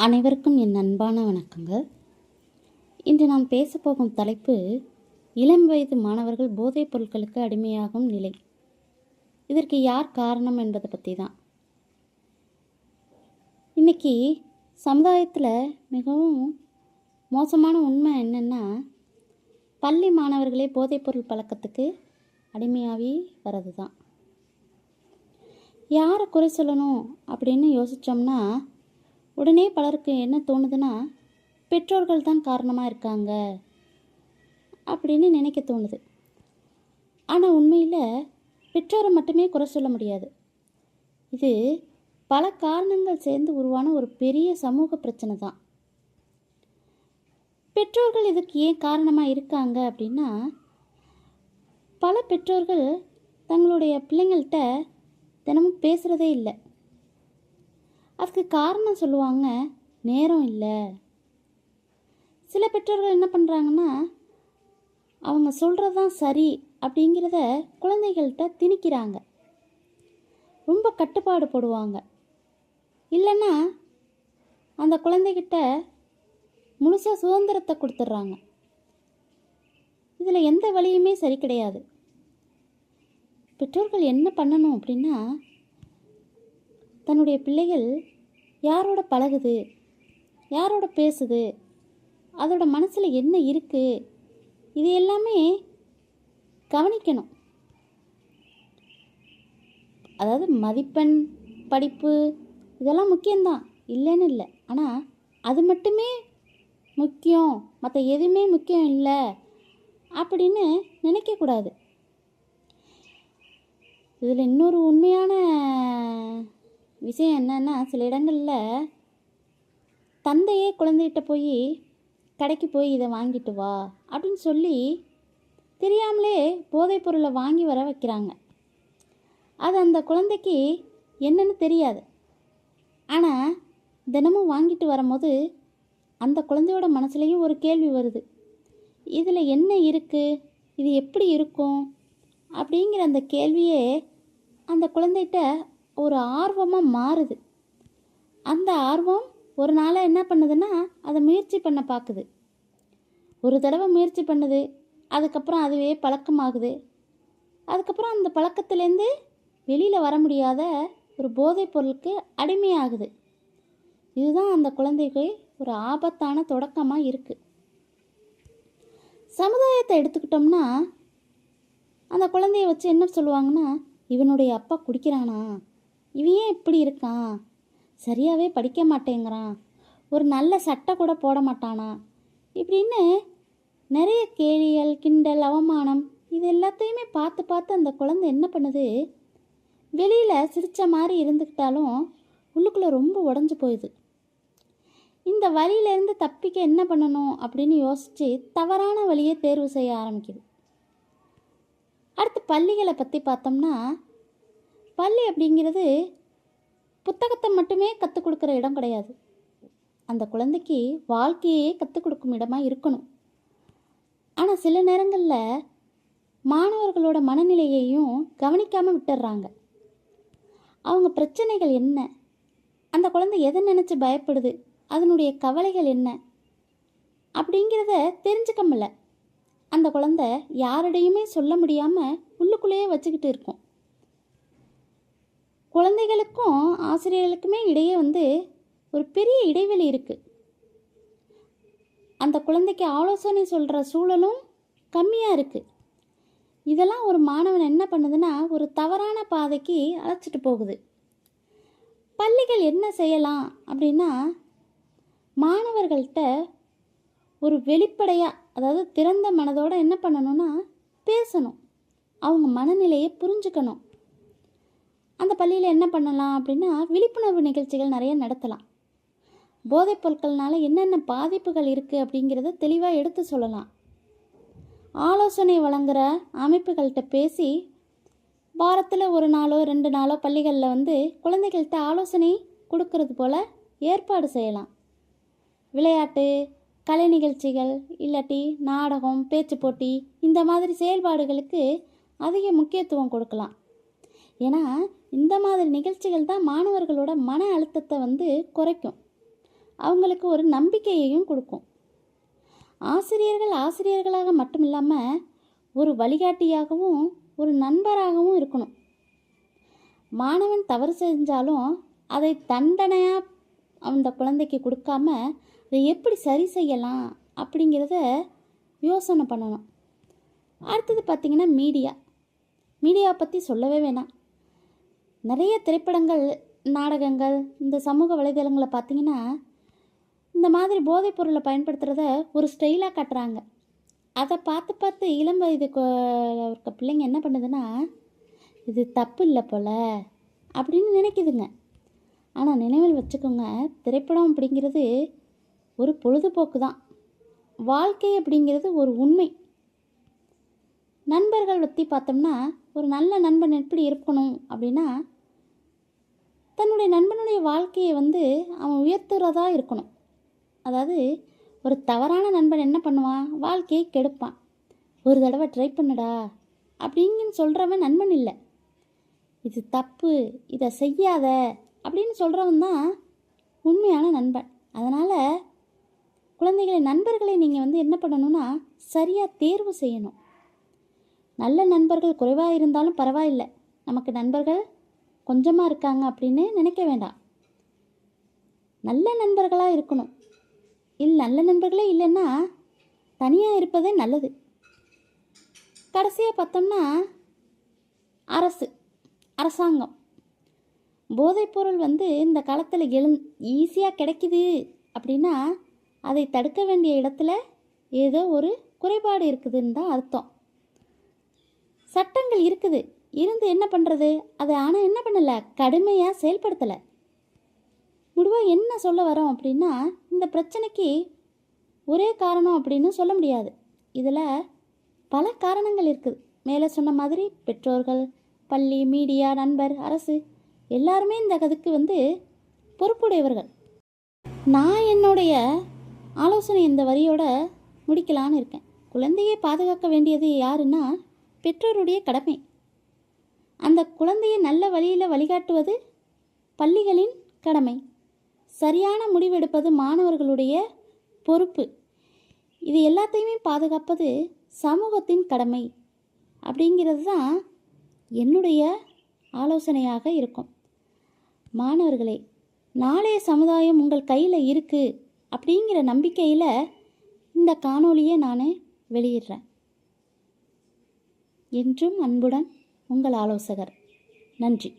அனைவருக்கும் என் அன்பான வணக்கங்கள். இன்று நாம் பேசப்போகும் தலைப்பு இளம் வயது மாணவர்கள் போதைப் பொருட்களுக்கு அடிமையாகும் நிலை. இதற்கு யார் காரணம் என்பதை பற்றி தான். இன்றைக்கி சமுதாயத்தில் மிகவும் மோசமான உண்மை என்னென்னா, பள்ளி மாணவர்களே போதைப்பொருள் பழக்கத்துக்கு அடிமையாகி வர்றது தான். யாரை குறை சொல்லணும் அப்படின்னு யோசித்தோம்னா உடனே பலருக்கு என்ன தோணுதுன்னா, பெற்றோர்கள் தான் காரணமாக இருக்காங்க அப்படின்னு நினைக்க தோணுது. ஆனால் உண்மையில் பெற்றோரை மட்டுமே குறை சொல்ல முடியாது. இது பல காரணங்கள் சேர்ந்து உருவான ஒரு பெரிய சமூக பிரச்சனை தான். பெற்றோர்கள் இதுக்கு ஏன் காரணமாக இருக்காங்க அப்படின்னா, பல பெற்றோர்கள் தங்களுடைய பிள்ளைங்கள்கிட்ட தினமும் பேசுகிறதே இல்லை. அதுக்கு காரணம் சொல்லுவாங்க, நேரம் இல்லை. சில பெற்றோர்கள் என்ன பண்ணுறாங்கன்னா, அவங்க சொல்கிறது தான் சரி அப்படிங்கிறத குழந்தைகள்கிட்ட திணிக்கிறாங்க. ரொம்ப கட்டுப்பாடு போடுவாங்க. இல்லைன்னா அந்த குழந்தைகிட்ட முழுசாக சுதந்திரத்தை கொடுத்துட்றாங்க. இதில் எந்த வழியுமே சரி கிடையாது. பெற்றோர்கள் என்ன பண்ணணும் அப்படின்னா, தன்னுடைய பிள்ளைகள் யாரோட பழகுது, யாரோட பேசுது, அதோட மனசில் என்ன இருக்குது, இது எல்லாமே கவனிக்கணும். அதாவது மதிப்பெண், படிப்பு இதெல்லாம் முக்கியம்தான், இல்லைன்னு இல்லை. ஆனால் அது மட்டுமே முக்கியம், மற்ற எதுவுமே முக்கியம் இல்லை அப்படின்னு நினைக்கக்கூடாது. இதில் இன்னொரு உண்மையான விஷயம் என்னன்னா, சில இடங்களில் தந்தையே குழந்தைகிட்ட போய் கடைக்கு போய் இதை வாங்கிட்டு வா அப்படின்னு சொல்லி தெரியாமலே போதைப் பொருளை வாங்கி வர வைக்கிறாங்க. அது அந்த குழந்தைக்கு என்னன்னு தெரியாது. ஆனால் தினமும் வாங்கிட்டு வரும்போது அந்த குழந்தையோட மனசுலேயும் ஒரு கேள்வி வருது, இதில் என்ன இருக்குது, இது எப்படி இருக்கும் அப்படிங்கிற அந்த கேள்வியே அந்த குழந்தைகிட்ட ஒரு ஆர்வமாக மாறுது. அந்த ஆர்வம் ஒரு நாளாக என்ன பண்ணுதுன்னா, அதை முயற்சி பண்ண பார்க்குது. ஒரு தடவை முயற்சி பண்ணுது, அதுக்கப்புறம் அதுவே பழக்கமாகுது. அதுக்கப்புறம் அந்த பழக்கத்துலேருந்து வெளியில் வர முடியாத ஒரு போதைப் பொருளுக்கு அடிமையாகுது. இதுதான் அந்த குழந்தைக்கு ஒரு ஆபத்தான தொடக்கமாக இருக்குது. சமுதாயத்தை எடுத்துக்கிட்டோம்னா, அந்த குழந்தைய வச்சு என்ன சொல்லுவாங்கன்னா, இவனுடைய அப்பா குடிக்கிறானா, இவன் ஏன் இப்படி இருக்கான், சரியாகவே படிக்க மாட்டேங்கிறான், ஒரு நல்ல சட்டை கூட போட மாட்டானா, இப்படின்னு நிறைய கேலிகள், கிண்டல், அவமானம் இது எல்லாத்தையுமே பார்த்து பார்த்து அந்த குழந்தை என்ன பண்ணுது, வெளியில் சிரித்த மாதிரி இருந்துக்கிட்டாலும் உள்ளுக்குள்ளே ரொம்ப உடஞ்சி போயிடுது. இந்த வழியிலேருந்து தப்பிக்க என்ன பண்ணணும் அப்படின்னு யோசித்து தவறான வழியை தேர்வு செய்ய ஆரம்பிக்குது. அடுத்து பள்ளிகளை பற்றி பார்த்தோம்னா, பள்ளி அப்படிங்கிறது புத்தகத்தை மட்டுமே கற்றுக் கொடுக்குற இடம் கிடையாது. அந்த குழந்தைக்கு வாழ்க்கையே கற்றுக் கொடுக்கும் இடமாக இருக்கணும். ஆனால் சில நேரங்களில் மாணவர்களோட மனநிலையையும் கவனிக்காமல் விட்டுடுறாங்க. அவங்க பிரச்சனைகள் என்ன, அந்த குழந்தை எதை நினச்சி பயப்படுது, அதனுடைய கவலைகள் என்ன அப்படிங்கிறத தெரிஞ்சுக்க முடியல. அந்த குழந்தை யாரிடையுமே சொல்ல முடியாமல் உள்ளுக்குள்ளேயே வச்சுக்கிட்டு இருக்கும். குழந்தைகளுக்கும் ஆசிரியர்களுக்குமே இடையே ஒரு பெரிய இடைவெளி இருக்குது. அந்த குழந்தைக்கு ஆலோசனை சொல்கிற சூழலும் கம்மியாக இருக்குது. இதெல்லாம் ஒரு மாணவன் என்ன பண்ணுதுன்னா, ஒரு தவறான பாதைக்கு அழைச்சிட்டு போகுது. பள்ளிகள் என்ன செய்யலாம் அப்படின்னா, மாணவர்கள்ட்ட ஒரு வெளிப்படையாக, அதாவது திறந்த மனதோடு என்ன பண்ணணும்னா பேசணும். அவங்க மனநிலையை புரிஞ்சுக்கணும். அந்த பள்ளியில் என்ன பண்ணலாம் அப்படின்னா, விழிப்புணர்வு நிகழ்ச்சிகள் நிறைய நடத்தலாம். போதைப் பொருட்கள்னால என்னென்ன பாதிப்புகள் இருக்குது அப்படிங்கிறத தெளிவாக எடுத்து சொல்லலாம். ஆலோசனை வழங்குகிற அமைப்புகள்கிட்ட பேசி வாரத்தில் ஒரு நாளோ 2 நாளோ பள்ளிகளில் குழந்தைகள்கிட்ட ஆலோசனை கொடுக்கறது போல் ஏற்பாடு செய்யலாம். விளையாட்டு, கலை நிகழ்ச்சிகள், இல்லாட்டி நாடகம், பேச்சு போட்டி, இந்த மாதிரி செயல்பாடுகளுக்கு அதிக முக்கியத்துவம் கொடுக்கலாம். ஏன்னா இந்த மாதிரி நிகழ்ச்சிகள் தான் மாணவர்களோட மன அழுத்தத்தை குறைக்கும். அவங்களுக்கு ஒரு நம்பிக்கையையும் கொடுக்கும். ஆசிரியர்கள் ஆசிரியர்களாக மட்டும் இல்லாமல் ஒரு வழிகாட்டியாகவும் ஒரு நண்பராகவும் இருக்கணும். மாணவன் தவறு செஞ்சாலும் அதை தண்டனையாக அந்த குழந்தைக்கு கொடுக்காம அதை எப்படி சரி செய்யலாம் அப்படிங்கிறத யோசனை பண்ணணும். அடுத்தது பார்த்திங்கன்னா மீடியா பற்றி சொல்லவே வேணாம். நிறைய திரைப்படங்கள், நாடகங்கள், இந்த சமூக வலைதளங்களை பார்த்திங்கன்னா இந்த மாதிரி போதைப் பொருளை பயன்படுத்துகிறத ஒரு ஸ்டைலாக காட்டுறாங்க. அதை பார்த்து இளம் வயது இருக்க பிள்ளைங்க என்ன பண்ணுதுன்னா, இது தப்பு இல்லை போல் அப்படின்னு நினைக்குதுங்க. ஆனால் நினைவில் வச்சுக்கோங்க, திரைப்படம் அப்படிங்கிறது ஒரு பொழுதுபோக்கு தான். வாழ்க்கை அப்படிங்கிறது ஒரு உண்மை. நண்பர்கள் பற்றி பார்த்தோம்னா, ஒரு நல்ல நண்பன் எப்படி இருக்கணும் அப்படின்னா, தன்னுடைய நண்பனுடைய வாழ்க்கையை அவன் உயர்த்துறதா இருக்கணும். அதாவது ஒரு தவறான நண்பன் என்ன பண்ணுவான், வாழ்க்கையை கெடுப்பான். ஒரு தடவை ட்ரை பண்ணுடா அப்படின்னு சொல்கிறவன் நண்பன் இல்லை. இது தப்பு, இதை செய்யாத அப்படின்னு சொல்கிறவன் தான் உண்மையான நண்பன். அதனால் குழந்தைகளை, நண்பர்களை நீங்கள் என்ன பண்ணணும்னா சரியாக தேர்வு செய்யணும். நல்ல நண்பர்கள் குறைவாக இருந்தாலும் பரவாயில்லை, நமக்கு நண்பர்கள் கொஞ்சமாக இருக்காங்க அப்படின்னு நினைக்க வேண்டாம். நல்ல நண்பர்களாக இருக்கணும். நல்ல நண்பர்களே இல்லைன்னா தனியாக இருப்பதே நல்லது. கடைசியாக பார்த்தோம்னா அரசாங்கம் போதைப்பொருள் இந்த காலத்தில் ஈஸியாக கிடைக்குது அப்படின்னா அதை தடுக்க வேண்டிய இடத்துல ஏதோ ஒரு குறைபாடு இருக்குதுன்னு தான் அர்த்தம். சட்டங்கள் இருக்குது, இருந்து என்ன பண்ணுறது, அதை ஆனால் என்ன பண்ணலை, கடுமையாக செயல்படுத்தலை. முடிவாக என்ன சொல்ல வரோம் அப்படின்னா, இந்த பிரச்சனைக்கு ஒரே காரணம் அப்படின்னு சொல்ல முடியாது. இதில் பல காரணங்கள் இருக்குது. மேலே சொன்ன மாதிரி பெற்றோர்கள், பள்ளி, மீடியா, நண்பர், அரசு எல்லாருமே இந்த அதுக்கு பொறுப்புடையவர்கள். நான் என்னுடைய ஆலோசனை இந்த வரியோட முடிக்கலான்னு இருக்கேன். குழந்தையை பாதுகாக்க வேண்டியது யாருன்னா பெற்றோருடைய கடமை. அந்த குழந்தையை நல்ல வழியில் வழிகாட்டுவது பள்ளிகளின் கடமை. சரியான முடிவெடுப்பது மாணவர்களுடைய பொறுப்பு. இது எல்லாத்தையுமே பாதுகாப்பது சமூகத்தின் கடமை அப்படிங்கிறது தான் என்னுடைய ஆலோசனையாக இருக்கும். மாணவர்களே, நாளைய சமுதாயம் உங்கள் கையில் இருக்குது அப்படிங்கிற நம்பிக்கையில் இந்த காணொளியை நான் வெளியிடுறேன். என்றும் அன்புடன் உங்கள் ஆலோசகர். நன்றி.